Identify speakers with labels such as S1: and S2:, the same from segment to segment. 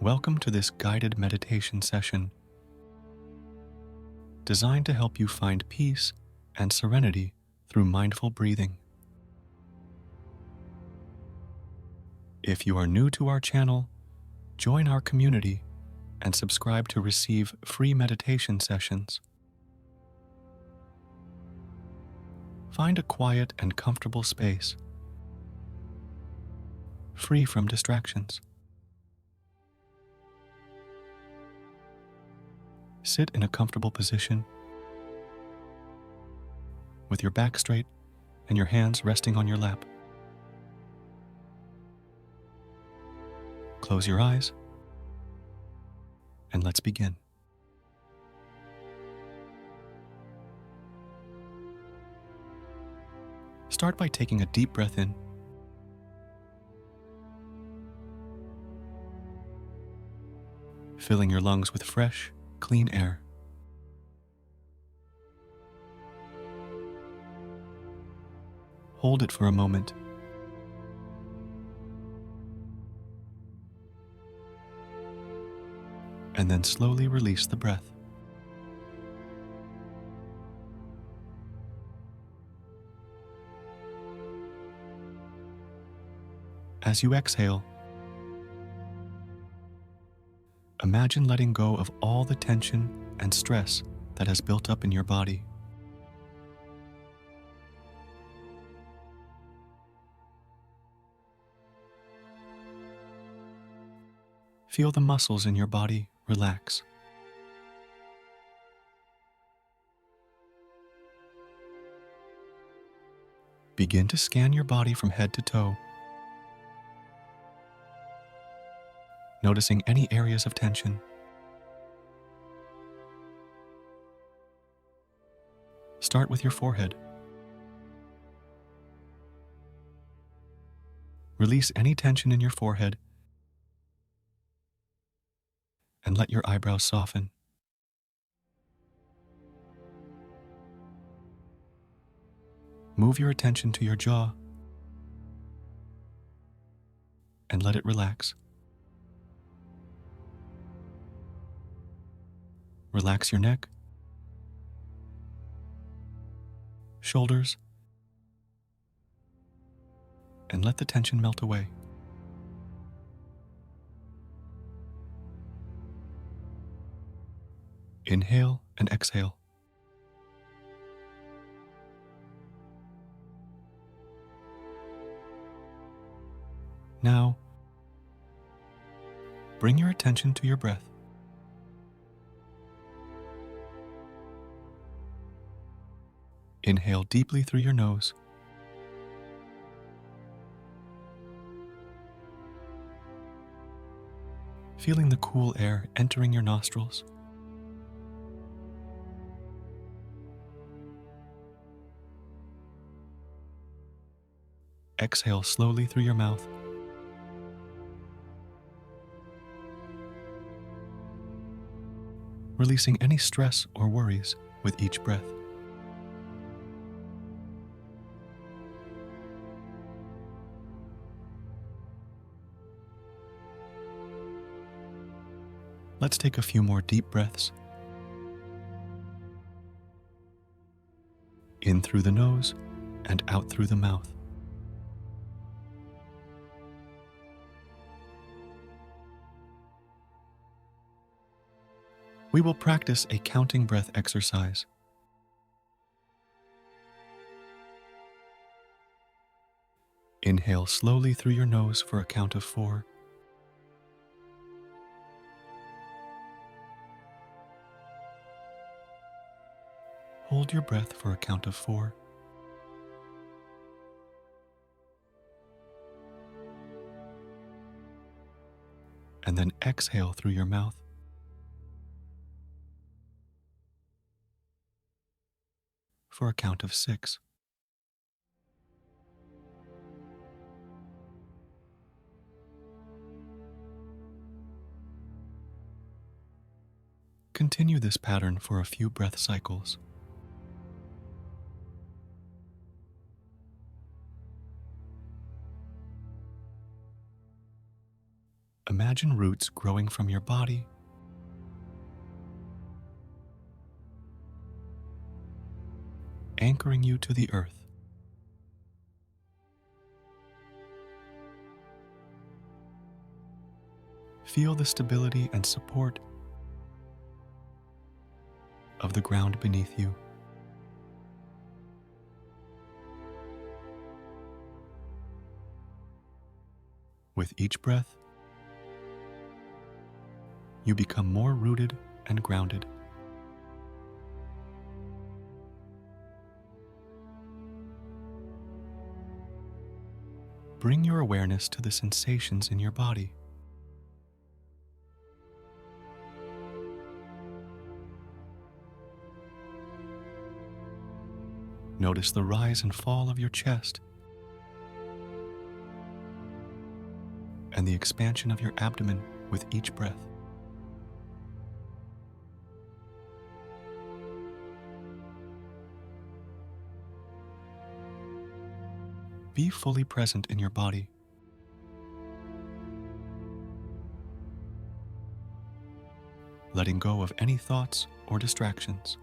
S1: Welcome to this guided meditation session designed to help you find peace and serenity through mindful breathing. If you are new to our channel, join our community and subscribe to receive free meditation sessions. Find a quiet and comfortable space, free from distractions. Sit in a comfortable position with your back straight and your hands resting on your lap. Close your eyes and let's begin. Start by taking a deep breath in. Filling your lungs with fresh, clean air. Hold it for a moment. And then slowly release the breath. As you exhale, imagine letting go of all the tension and stress that has built up in your body. Feel the muscles in your body relax. Begin to scan your body from head to toe, noticing any areas of tension. Start with your forehead. Release any tension in your forehead and let your eyebrows soften. Move your attention to your jaw and let it relax. Relax your neck, shoulders, and let the tension melt away. Inhale and exhale. Now, bring your attention to your breath. Inhale deeply through your nose. Feeling the cool air entering your nostrils. Exhale slowly through your mouth. Releasing any stress or worries with each breath. Let's take a few more deep breaths. In through the nose and out through the mouth. We will practice a counting breath exercise. Inhale slowly through your nose for a count of 4. Hold your breath for a count of 4. And then exhale through your mouth for a count of 6. Continue this pattern for a few breath cycles. Imagine roots growing from your body, anchoring you to the earth. Feel the stability and support of the ground beneath you. With each breath, you become more rooted and grounded. Bring your awareness to the sensations in your body. Notice the rise and fall of your chest and the expansion of your abdomen with each breath. Be fully present in your body. Letting go of any thoughts or distractions.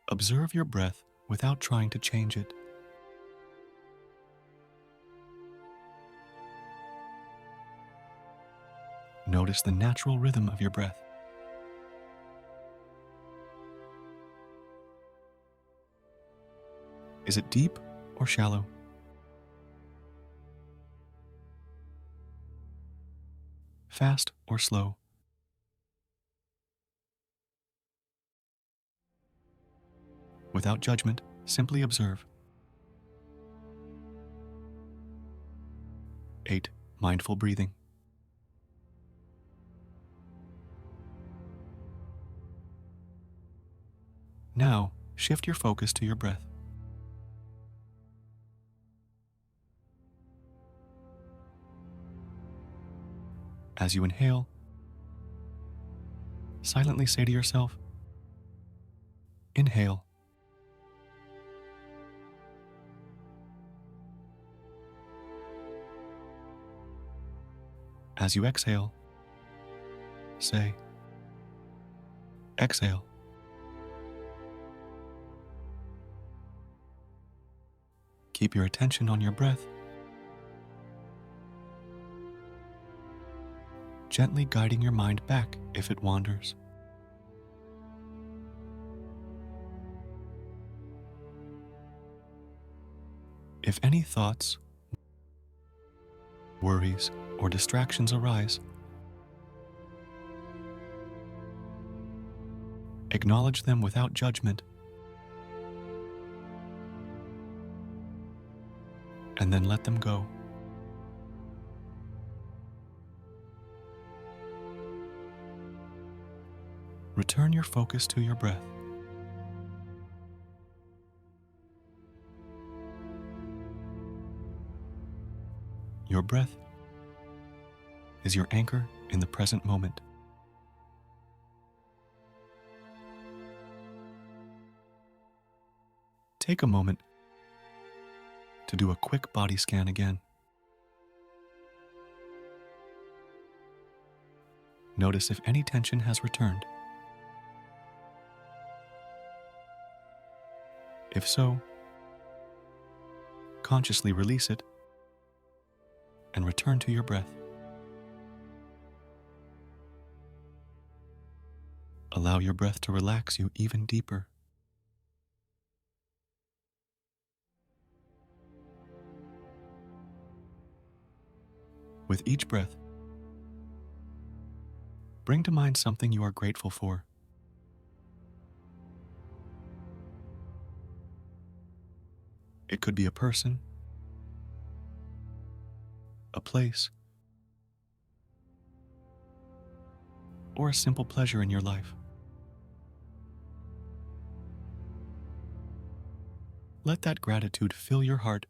S1: Observe your breath without trying to change it. Notice the natural rhythm of your breath. Is it deep or shallow? Fast or slow? Without judgment, simply observe. 8. Mindful breathing. Now, shift your focus to your breath. As you inhale, silently say to yourself, inhale. As you exhale, say, exhale. Keep your attention on your breath, gently guiding your mind back if it wanders. If any thoughts, worries, or distractions arise, acknowledge them without judgment, and then let them go. Return your focus to your breath. Your breath is your anchor in the present moment. Take a moment to do a quick body scan again. Notice if any tension has returned. If so, consciously release it and return to your breath. Allow your breath to relax you even deeper. With each breath, bring to mind something you are grateful for. It could be a person, a place, or a simple pleasure in your life. Let that gratitude fill your heart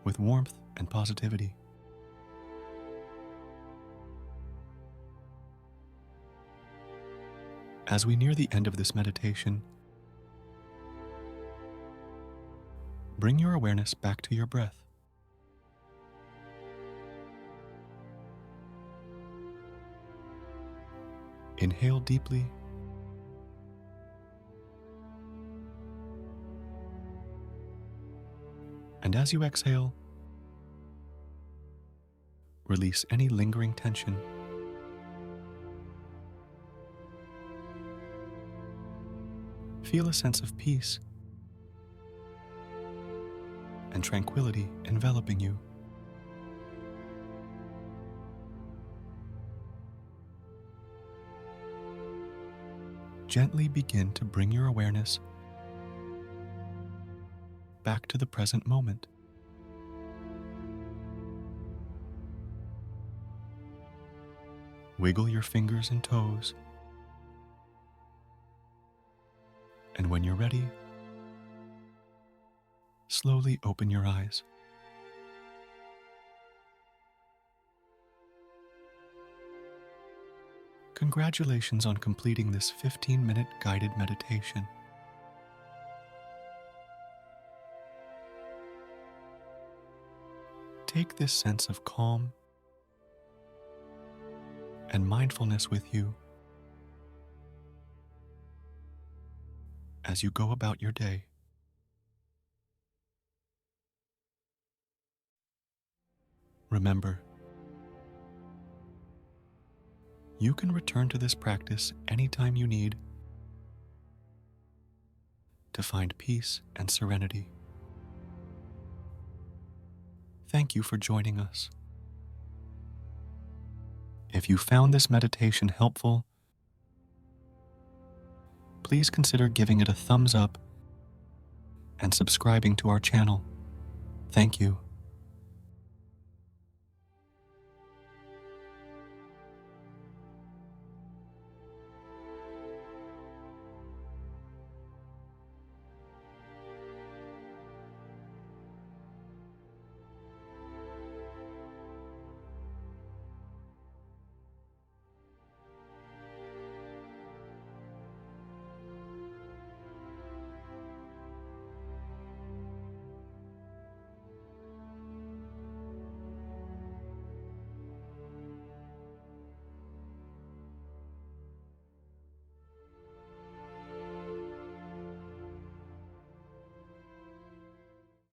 S1: with warmth and positivity. As we near the end of this meditation, bring your awareness back to your breath. Inhale deeply and as you exhale, release any lingering tension. Feel a sense of peace and tranquility enveloping you. Gently begin to bring your awareness back to the present moment. Wiggle your fingers and toes, and when you're ready, slowly open your eyes. Congratulations on completing this 15-minute guided meditation. Take this sense of calm and mindfulness with you as you go about your day. Remember, you can return to this practice anytime you need to find peace and serenity. Thank you for joining us. If you found this meditation helpful, please consider giving it a thumbs up and subscribing to our channel. Thank you.